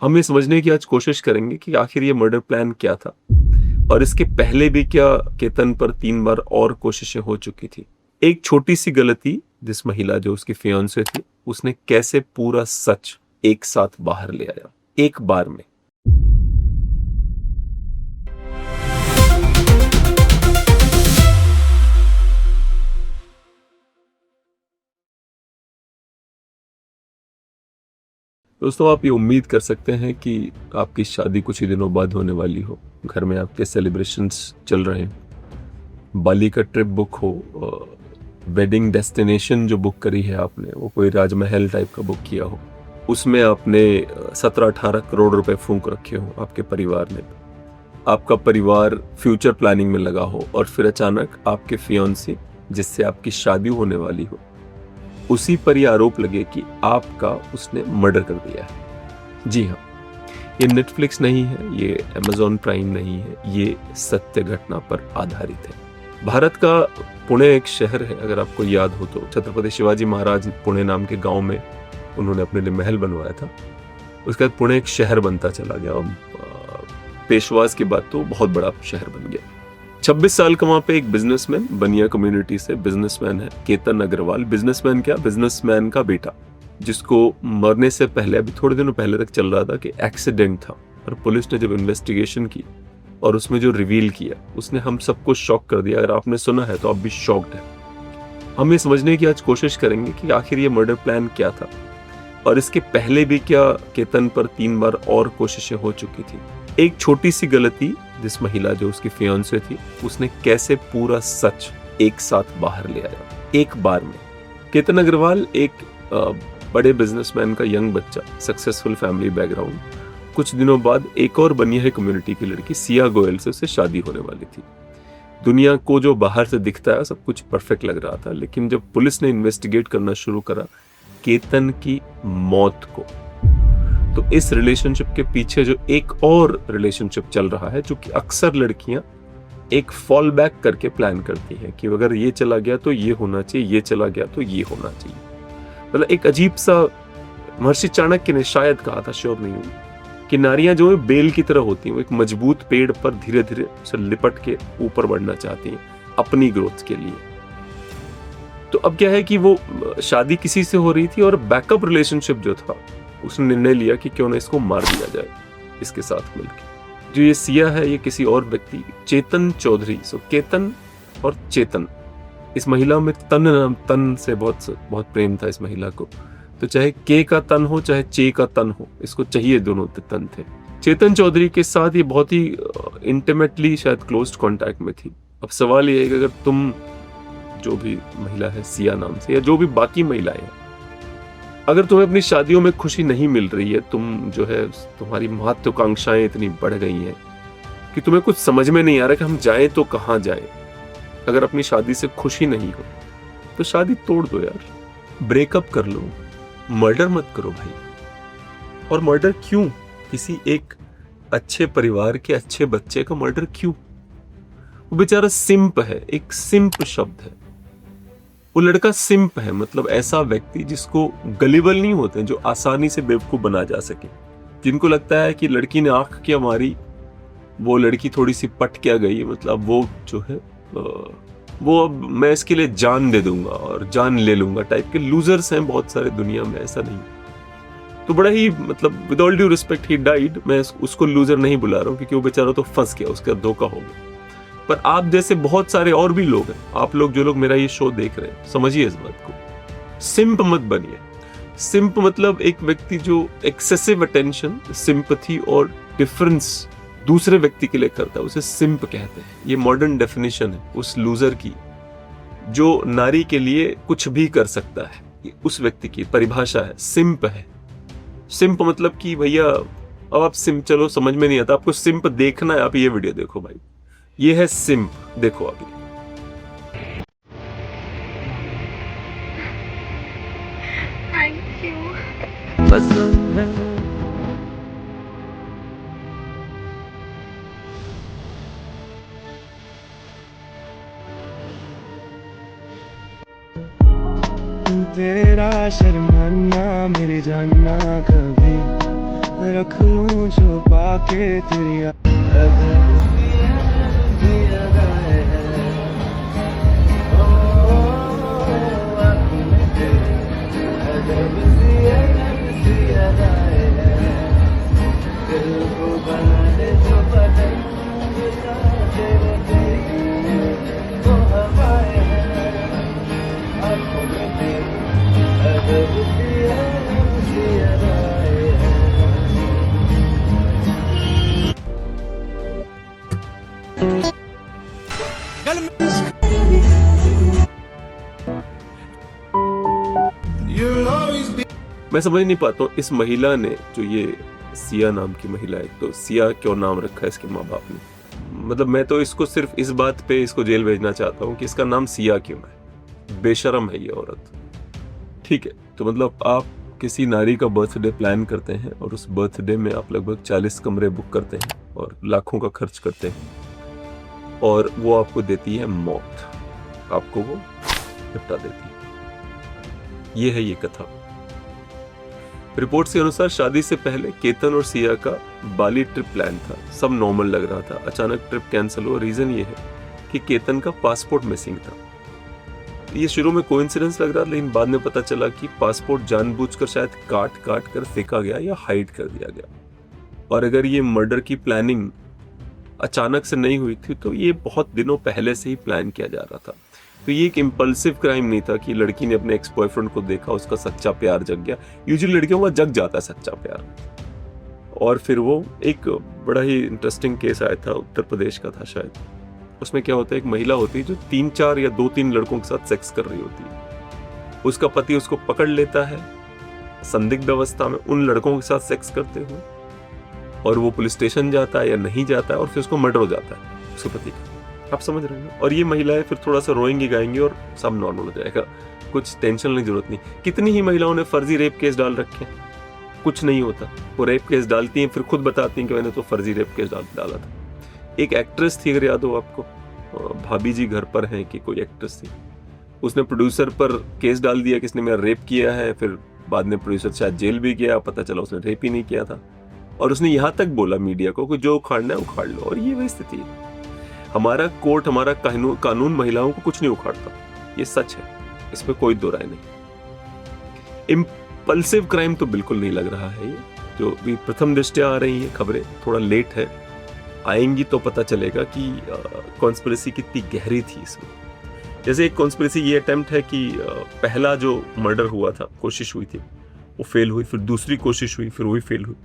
हम ये समझने की आज कोशिश करेंगे कि आखिर ये मर्डर प्लान क्या था और इसके पहले भी क्या केतन पर 3 बार और कोशिशें हो चुकी थी। एक छोटी सी गलती जिस महिला जो उसकी फियांसे थी, उसने कैसे पूरा सच एक साथ बाहर ले आया एक बार में। दोस्तों, आप ये उम्मीद कर सकते हैं कि आपकी शादी कुछ ही दिनों बाद होने वाली हो, घर में आपके सेलिब्रेशंस चल रहे हैं, बाली का ट्रिप बुक हो, वेडिंग डेस्टिनेशन जो बुक करी है आपने वो कोई राजमहल टाइप का बुक किया हो, उसमें आपने 17-18 करोड़ रुपए फूंक रखे हो आपके परिवार ने, आपका परिवार फ्यूचर प्लानिंग में लगा हो और फिर अचानक आपके फियांसी जिससे आपकी शादी होने वाली हो, उसी पर यह आरोप लगे कि आपका उसने मर्डर कर दिया है। जी हाँ, ये नेटफ्लिक्स नहीं है, ये अमेज़न प्राइम नहीं है, ये सत्य घटना पर आधारित है। भारत का पुणे एक शहर है, अगर आपको याद हो तो छत्रपति शिवाजी महाराज पुणे नाम के गांव में उन्होंने अपने लिए महल बनवाया था। उसके बाद पुणे एक शहर बनता चला गया, पेशवाज के बाद तो बहुत बड़ा शहर बन गया। 26 साल का वहां पे एक बिजनेसमैन, बनिया कम्युनिटी से बिजनेसमैन है केतन अग्रवाल। बिजनेसमैन क्या, बिजनेसमैन का बेटा, जिसको मरने से पहले, अभी थोड़े दिनों पहले तक चल रहा था कि एक्सीडेंट था, और पुलिस ने जब इन्वेस्टिगेशन की और उसमें जो रिवील किया उसने हम सबको शॉक कर दिया। अगर आपने सुना है तो आप भी शॉक्ड है। हम ये समझने की आज कोशिश करेंगे कि आखिर ये मर्डर प्लान क्या था और इसके पहले भी क्या केतन पर 3 बार और कोशिशें हो चुकी थी। एक छोटी सी गलती जिस महिला जो उसकी फियांसे थी, उसने कैसे पूरा सच एक साथ बाहर ले आया एक बार में। केतन अग्रवाल एक बड़े बिजनेसमैन का यंग बच्चा, सक्सेसफुल फैमिली बैकग्राउंड। कुछ दिनों बाद एक और बनिया कम्युनिटी की लड़की सिया गोयल से उससे शादी होने वाली थी। दुनिया को जो बाहर से दिखता है सब कुछ परफेक्ट लग रहा था, लेकिन जब पुलिस ने इन्वेस्टिगेट करना शुरू करा केतन की मौत को, तो इस रिलेशनशिप के पीछे जो एक और रिलेशनशिप चल रहा है, जो कि अक्सर लड़कियां एक फॉल बैक करके प्लान करती हैं कि अगर ये चला गया तो ये होना चाहिए, ये चला गया तो ये होना चाहिए। मतलब एक अजीब सा, महर्षि चाणक्य ने शायद कहा था, श्योर नहीं हूं, कि नारियां जो है बेल की तरह होती हैं, वो एक मजबूत पेड़ पर धीरे धीरे उसे लिपट के ऊपर बढ़ना चाहती हैं अपनी ग्रोथ के लिए। तो अब क्या है कि वो शादी किसी से हो रही थी और बैकअप रिलेशनशिप जो था, उसने निर्णय लिया कि क्यों ना इसको मार दिया जाए इसके साथ मिलकर। जो ये सिया है, ये किसी और व्यक्ति, चेतन चौधरी, सो केतन और चेतन, इस महिला में तन से बहुत प्रेम था इस महिला को। तो चाहे के का तन हो चाहे चे का तन हो, इसको चाहिए, दोनों तन थे। चेतन चौधरी के साथ ये बहुत ही इंटीमेटली शायद क्लोज कॉन्टैक्ट में थी। अब सवाल ये है कि अगर तुम, जो भी महिला है सिया नाम से, या जो भी बाकी महिलाएं, अगर तुम्हें अपनी शादियों में खुशी नहीं मिल रही है, तुम जो है, तुम्हारी महत्वाकांक्षाएं इतनी बढ़ गई हैं कि तुम्हें कुछ समझ में नहीं आ रहा कि हम जाएं तो कहां जाएं, अगर अपनी शादी से खुशी नहीं हो तो शादी तोड़ दो यार, ब्रेकअप कर लो, मर्डर मत करो भाई। और मर्डर क्यों? किसी एक अच्छे परिवार के अच्छे बच्चे का मर्डर क्यों? वो बेचारा सिंप है, एक सिंप शब्द है, वो लड़का सिंप है, मतलब ऐसा व्यक्ति जिसको गलिबल नहीं होते, जो आसानी से बेवकूफ बना जा सके, जिनको लगता है कि लड़की ने आंख क्या मारी, वो लड़की थोड़ी सी पट क्या गई, मतलब वो जो है वो अब मैं इसके लिए जान दे दूंगा और जान ले लूंगा टाइप के लूजर्स हैं बहुत सारे दुनिया में। ऐसा नहीं, तो बड़ा ही, मतलब with all due respect, he died. मैं उसको लूजर नहीं बुला रहा हूँ क्योंकि वो बेचारा तो फंस गया, उसका धोखा हो गया। पर आप जैसे बहुत सारे और भी लोग हैं, आप लोग जो लोग मेरा ये शो देख रहे हैं, समझिए इस बात को, सिंप मत बनिए। सिंप मतलब एक व्यक्ति जो एक्सेसिव अटेंशन, सिंपैथी और डिफरेंस दूसरे व्यक्ति के लिए करता है, उसे सिंप कहते हैं। ये मॉडर्न डेफिनेशन है उस लूजर की जो नारी के लिए कुछ भी कर सकता है, ये उस व्यक्ति की परिभाषा है, सिंप है। सिंप मतलब कि भैया, अब आप सिंप, चलो समझ में नहीं आता, आपको सिंप देखना है, आप ये वीडियो देखो भाई, ये है सिंप, देखो अभी। Thank you. तेरा शर्माना मेरी जानना कभी रख लूं छुपा के तेरी मैं समझ नहीं पाता हूँ इस महिला ने, जो ये सिया नाम की महिला है, तो सिया क्यों नाम रखा है इसके माँ बाप ने। मतलब मैं तो इसको सिर्फ इस बात पे इसको जेल भेजना चाहता हूँ कि इसका नाम सिया क्यों है। बेशरम है ये औरत। ठीक है, तो मतलब आप किसी नारी का बर्थडे प्लान करते हैं और उस बर्थडे में आप लगभग 40 कमरे बुक करते हैं और लाखों का खर्च करते हैं और वो आपको देती है मौत, आपको वो निपटा देती है। ये है ये कथा। रिपोर्ट्स के अनुसार शादी से पहले केतन और सिया का बाली ट्रिप प्लान था। सब नॉर्मल लग रहा था। अचानक ट्रिप कैंसिल हुआ। रीजन ये है कि केतन का पासपोर्ट मिसिंग था। ये शुरू में कोइंसिडेंस लग रहा था, लेकिन बाद में पता चला कि पासपोर्ट जानबूझकर शायद काट कर फेंका गया या हाइड कर दिया गया। और अगर ये मर्डर की प्लानिंग अचानक से नहीं हुई थी तो ये बहुत दिनों पहले से ही प्लान किया जा रहा था। तो ये एक इम्पल्सिव क्राइम नहीं था कि लड़की ने अपने एक्स बॉयफ्रेंड को देखा, उसका सच्चा प्यार जग गया। यूजुअली लड़कियों का जग जाता है सच्चा प्यार। और फिर वो एक बड़ा ही इंटरेस्टिंग केस आया था, उत्तर प्रदेश का था शायद। उसमें क्या होता है, एक महिला होती है जो 3-4 या 2-3 लड़कों के साथ सेक्स कर रही होती है। उसका पति उसको पकड़ लेता है संदिग्ध अवस्था में उन लड़कों के साथ सेक्स करते हुए, और वो पुलिस स्टेशन जाता है या नहीं जाता है और फिर उसको मर्डर हो जाता है उसके पति का। आप समझ रहे हैं। और ये महिलाएं फिर थोड़ा सा रोएंगी गाएंगी और सब नॉर्मल हो जाएगा, कुछ टेंशन लेने की जरूरत नहीं। कितनी ही महिलाओं ने फर्जी रेप केस डाल रखे हैं, कुछ नहीं होता। वो रेप केस डालती हैं फिर खुद बताती हैं कि मैंने तो फर्जी रेप केस डाला था। एक एक्ट्रेस थी, अगर याद हो आपको, भाभी जी घर पर हैं कि कोई एक्ट्रेस थी, उसने प्रोड्यूसर पर केस डाल दिया कि इसने मेरा रेप किया है। फिर बाद में प्रोड्यूसर शायद जेल भी गया, पता चला उसने रेप ही नहीं किया था। और उसने यहाँ तक बोला मीडिया को कि जो उखाड़ना है उखाड़ लो। और ये वही स्थिति है। हमारा कोर्ट, हमारा कानून महिलाओं को कुछ नहीं उखाड़ता, ये सच है, इसमें कोई दो राय नहीं। इम्पल्सिव क्राइम तो बिल्कुल नहीं लग रहा है। ये जो भी प्रथम दृष्टया आ रही है खबरें, थोड़ा लेट है, आएंगी तो पता चलेगा कि कॉन्स्पिरेसी कितनी गहरी थी इसमें। जैसे एक कॉन्स्पिरेसी ये अटेम्प्ट है कि पहला जो मर्डर हुआ था, कोशिश हुई थी, वो फेल हुई, फिर दूसरी कोशिश हुई, फिर वही फेल हुई,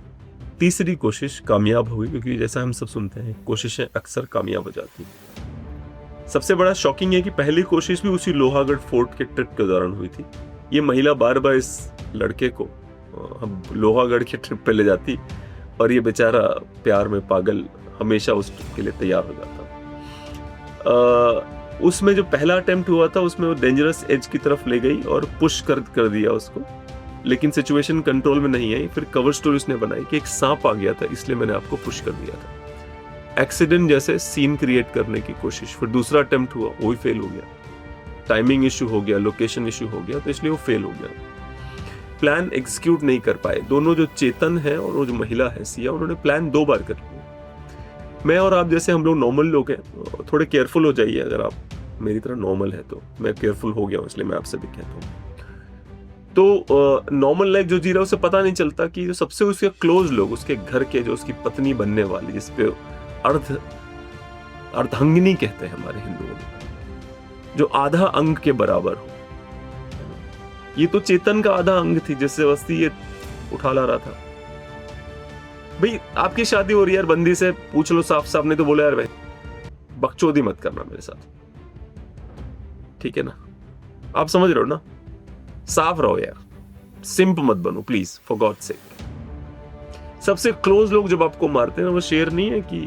तीसरी कोशिश कामयाब हुई, क्योंकि जैसा हम सब सुनते हैं कोशिशें अक्सर कामयाब हो जाती हैं। सबसे बड़ा शॉकिंग है कि पहली कोशिश भी उसी लोहागढ़ फोर्ट के ट्रिप के दौरान हुई थी। ये महिला बार बार इस लड़के को हम लोहागढ़ के ट्रिप पे ले जाती और ये बेचारा प्यार में पागल हमेशा उस ट्रिप के लिए तैयार हो जाता। उसमें जो पहला अटेम्प्ट हुआ था उसमें वो डेंजरस एज की तरफ ले गई और पुश कर दिया उसको, लेकिन सिचुएशन कंट्रोल में नहीं आई। फिर कवर स्टोरी उसने बनाई कि एक सांप आ गया था इसलिए मैंने आपको पुश कर दिया था। एक्सीडेंट जैसे सीन क्रिएट करने की कोशिश। फिर दूसरा अटेम्प्ट हुआ, वो ही फेल हो गया। टाइमिंग इशू हो गया, लोकेशन इशू हो गया, तो इसलिए वो फेल हो गया। प्लान एग्जीक्यूट नहीं कर पाए दोनों, जो चेतन है और वो जो महिला है सिया, उन्होंने प्लान 2 बार कर लिया। मैं और आप जैसे हम लोग नॉर्मल लोग हैं, थोड़े केयरफुल हो जाइए। अगर आप मेरी तरह नॉर्मल है तो मैं केयरफुल हो गया हूँ, इसलिए मैं आपसे भी कहता हूँ। तो नॉर्मल लाइफ जो जी रहा है उसे पता नहीं चलता कि जो सबसे उसके क्लोज लोग, उसके घर के, जो उसकी पत्नी बनने वाली, जिसपे अर्धांगिनी कहते हैं हमारे हिंदुओं में, जो आधा अंग के बराबर हो, ये तो चेतन का आधा अंग थी जिससे वस्ती ये उठा ला रहा था। भाई आपकी शादी हो रही है यार, बंदी से पूछ लो साफ साफ, नहीं तो बोले यार भाई बकचोदी मत करना मेरे साथ, ठीक है ना। आप समझ रहे हो ना, साफ रहो यार, सिंप मत बनो प्लीज, फॉर गॉड सेक। सबसे क्लोज लोग जब आपको मारते हैं, वो शेर नहीं है कि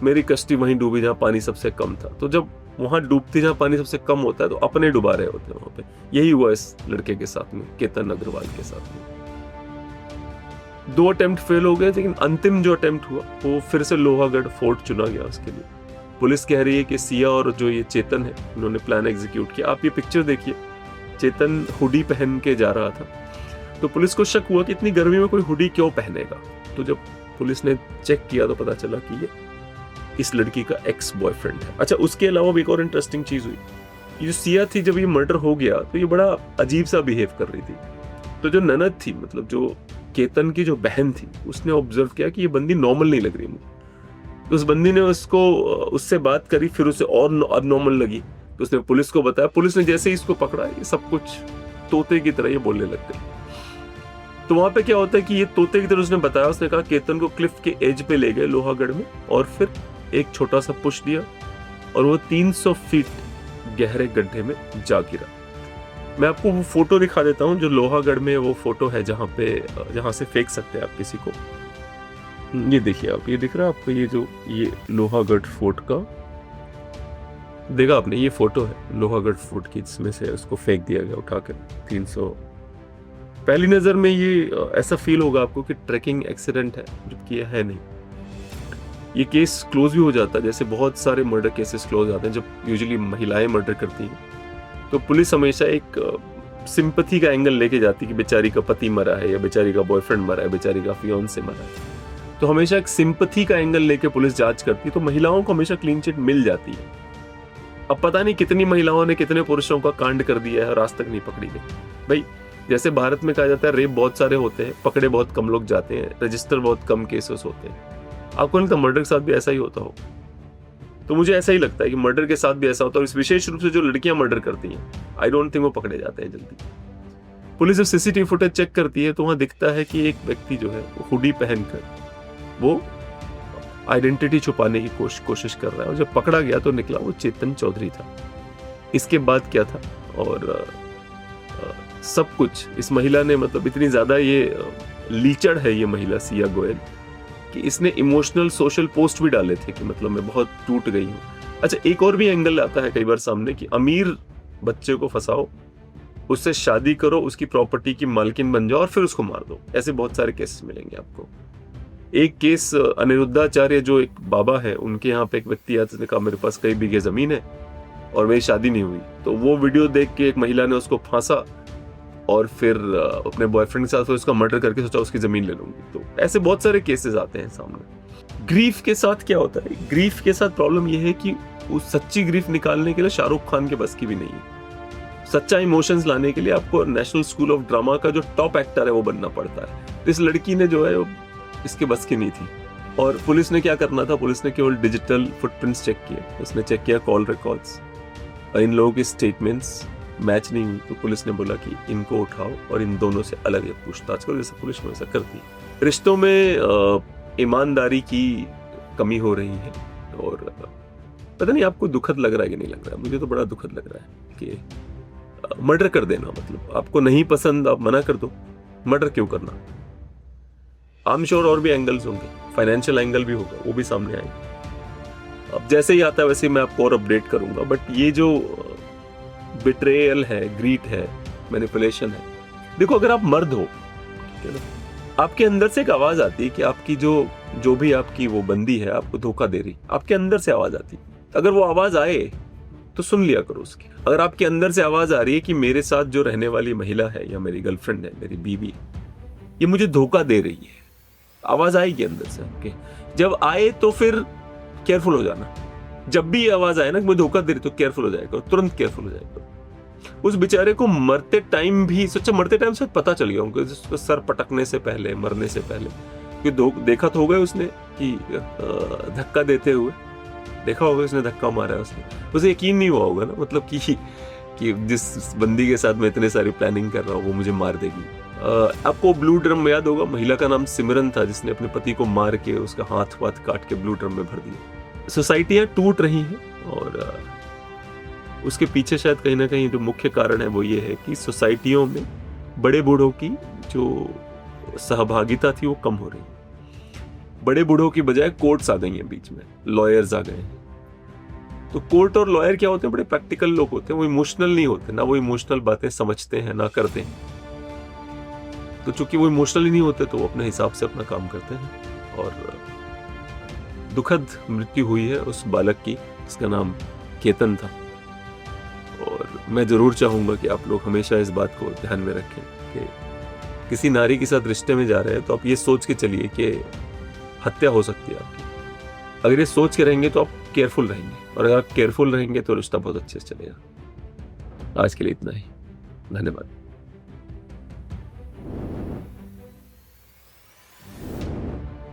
मेरी कश्ती वहीं डूबी जहां पानी सबसे कम था। तो जब वहां डूबती जहां पानी सबसे कम होता है तो अपने डुबा रहे होते हैं वहां पे। यही हुआ इस लड़के के साथ में, केतन अग्रवाल के साथ में। 2 अटेम्प्ट फेल हो गए, लेकिन अंतिम जो अटेम्प्ट हुआ वो फिर से लोहागढ़ फोर्ट चुना गया उसके लिए। पुलिस कह रही है कि सिया और जो ये चेतन है, उन्होंने प्लान एग्जीक्यूट किया। आप ये पिक्चर देखिए, चेतन हुडी पहन के जा रहा था तो पुलिस को शक हुआ कि इतनी गर्मी में कोई हुडी क्यों पहनेगा। तो जब पुलिस ने चेक किया तो पता चला कि ये इस लड़की का एक्स बॉयफ्रेंड है। अच्छा, उसके अलावा भी एक और इंटरेस्टिंग चीज हुई। ये जो सिया थी, जब ये मर्डर हो गया तो ये बड़ा अजीब सा बिहेव कर रही थी। तो जो ननद थी, मतलब जो केतन की जो बहन थी, उसने ऑब्जर्व किया कि ये बंदी नॉर्मल नहीं लग रही मुझे। तो उस बंदी ने उससे बात करी, फिर उसे और अबनॉर्मल लगी तो उसने पुलिस को बताया। पुलिस ने जैसे ही इसको पकड़ा, ये सब कुछ तोते की तरह ये बोलने लग गई। तो वहां पे क्या होता है कि ये तोते की तरह उसने बताया, उसने कहा केतन को क्लिफ के एज पे ले गए लोहागढ़ में, और फिर एक छोटा सा पुश दिया और वो 300 फीट गहरे गड्ढे में जा गिरा। मैं आपको वो फोटो दिखा देता हूँ, जो लोहागढ़ में वो फोटो है जहां से फेंक सकते हैं आप किसी को। ये देखिए आप, ये दिख रहा है आपको, ये लोहागढ़ फोर्ट का देखा आपने, ये फोटो है लोहागढ़ फोर्ट की, जिसमें से उसको फेंक दिया गया उठाकर 300। पहली नजर में ये ऐसा फील होगा आपको कि ट्रैकिंग एक्सीडेंट है, जबकि ये है नहीं। ये केस क्लोज भी हो जाता है, जैसे बहुत सारे मर्डर केसेस क्लोज आते हैं जब यूजुअली महिलाएं मर्डर करती हैं। तो पुलिस हमेशा एक सिंपैथी का एंगल लेके जाती है कि बेचारी का पति मरा है, या बेचारी का बॉयफ्रेंड मरा है, बेचारी का फियांसे मरा है। तो हमेशा एक सिंपैथी का एंगल लेके पुलिस जांच करती है, तो महिलाओं को हमेशा क्लीन चिट मिल जाती है। अब पता नहीं कितनी महिलाओं ने कितने पुरुषों का कांड कर दिया है और आज तक नहीं पकड़ी गई। भाई, जैसे भारत में कहा जाता है रेप बहुत सारे होते हैं, पकड़े बहुत कम लोग जाते हैं, रजिस्टर बहुत कम केसेस होते हैं। आपको नहीं लगता मर्डर के साथ भी ऐसा ही होता हो? तो मुझे ऐसा ही लगता है कि मर्डर के साथ भी ऐसा होता है। और विशेष रूप से जो लड़कियां मर्डर करती हैं, आई डोंट थिंक वो पकड़े जाते हैं जल्दी। पुलिस जब सीसीटीवी फुटेज चेक करती है तो वहां दिखता है कि एक व्यक्ति जो है वो हुडी पहनकर वो आइडेंटिटी छुपाने की कोशिश कर रहा है, और जब पकड़ा गया तो निकला वो चेतन चौधरी था। इसके बाद क्या था, और सब कुछ इस महिला ने, मतलब इतनी ज्यादा ये लीचड़ है ये महिला सिया गोयल, कि इसने इमोशनल सोशल पोस्ट भी डाले थे कि मतलब मैं बहुत टूट गई हूँ। अच्छा, एक और भी एंगल आता है कई बार सामने कि अमीर बच्चे को फंसाओ, उससे शादी करो, उसकी प्रॉपर्टी की मालकिन बन जाओ और फिर उसको मार दो। ऐसे बहुत सारे केसेस मिलेंगे आपको। एक केस अनिरुद्धाचार्य, जो एक बाबा है, उनके यहाँ पे एक व्यक्ति आया, जिसने कहा मेरे पास कई बीघे जमीन है और मेरी शादी नहीं हुई। तो वो वीडियो देख के एक महिला ने उसको फांसा और फिर अपने बॉयफ्रेंड के साथ फिर उसका मर्डर करके सोचा उसकी जमीन ले लूंगी। तो ऐसे बहुत सारे केसेस आते हैं सामने। ग्रीफ के साथ क्या होता है, ग्रीफ के साथ प्रॉब्लम यह है कि उस सच्ची ग्रीफ निकालने के लिए शाहरुख खान के बस की भी नहीं है। सच्चा इमोशंस लाने के लिए आपको नेशनल स्कूल ऑफ ड्रामा का जो टॉप एक्टर है वो बनना पड़ता है। तो इस लड़की ने जो है वो इसके बस की नहीं थी। और पुलिस ने क्या करना था, पुलिस ने केवल डिजिटल फुटप्रिंट्स चेक किए, उसने चेक किया कॉल रिकॉर्ड्स, और इन लोगों की स्टेटमेंट्स मैच नहीं हुई। तो पुलिस ने बोला कि इनको उठाओ और इन दोनों से अलग अलग पूछताछ करो, जैसे पुलिस हमेशा करती है। रिश्तों में ईमानदारी की कमी हो रही है, और पता नहीं आपको दुखद लग रहा है कि नहीं लग रहा है, मुझे तो बड़ा दुखद लग रहा है कि मर्डर कर देना, मतलब आपको नहीं पसंद आप मना कर दो, मर्डर क्यों करना। आई एम श्योर और भी एंगल्स होंगे, फाइनेंशियल एंगल भी होगा, वो भी सामने आएंगे। अब जैसे ही आता है वैसे ही मैं आपको और अपडेट करूंगा। बट ये जो बिट्रेयल है, ग्रीड है, मैनिपुलेशन है, देखो अगर आप मर्द हो, ठीक है ना, आपके अंदर से एक आवाज आती है कि आपकी जो भी आपकी वो बंदी है आपको धोखा दे रही, आपके अंदर से आवाज आती है। अगर वो आवाज आए तो सुन लिया करो उसकी। अगर आपके अंदर से आवाज आ रही है कि मेरे साथ जो रहने वाली महिला है, या मेरी गर्लफ्रेंड है, मेरी बीवी है, ये मुझे धोखा दे रही है, आवाज आएगी अंदर से आपके। जब आए तो फिर केयरफुल हो जाना। जब भी ये आवाज आए ना कि मुझे धोखा दे रही, तो केयरफुल हो जाएगा, तुरंत केयरफुल हो जाएगा। उस बेचारे को मरते टाइम भी, सोचा मरते टाइम से पता चल गया उनको, उसको सर पटकने से पहले, मरने से पहले, कि देखा तो होगा उसने कि धक्का देते हुए देखा होगा, उसने धक्का मारा है उसने, उसे यकीन नहीं हुआ होगा ना, मतलब कि जिस बंदी के साथ मैं इतने सारी प्लानिंग कर रहा हूँ वो मुझे मार देगी। आपको ब्लू ड्रम याद होगा, महिला का नाम सिमरन था, जिसने अपने पति को मार के उसका हाथ वाथ काट के ब्लू ड्रम में भर दिया। सोसाइटियां टूट रही हैं, और उसके पीछे शायद कहीं ना कहीं जो मुख्य कारण है वो ये है कि सोसाइटियों में बड़े बूढ़ों की जो सहभागिता थी वो कम हो रही है। बड़े बूढ़ों की बजाय कोर्ट्स आ गई हैं बीच में, लॉयर्स आ गए हैं। तो कोर्ट और लॉयर क्या होते हैं, बड़े प्रैक्टिकल लोग होते हैं, वो इमोशनल नहीं होते, ना वो इमोशनल बातें समझते हैं ना करते हैं। तो चूंकि वो इमोशनली नहीं होते तो वो अपने हिसाब से अपना काम करते हैं। और दुखद मृत्यु हुई है उस बालक की, जिसका नाम केतन था। और मैं जरूर चाहूंगा कि आप लोग हमेशा इस बात को ध्यान में रखें कि किसी नारी के साथ रिश्ते में जा रहे हैं तो आप ये सोच के चलिए कि हत्या हो सकती है आपकी। अगर ये सोच के रहेंगे तो आप केयरफुल रहेंगे, और अगर आप केयरफुल रहेंगे तो रिश्ता बहुत अच्छे से चलेगा। आज के लिए इतना ही, धन्यवाद।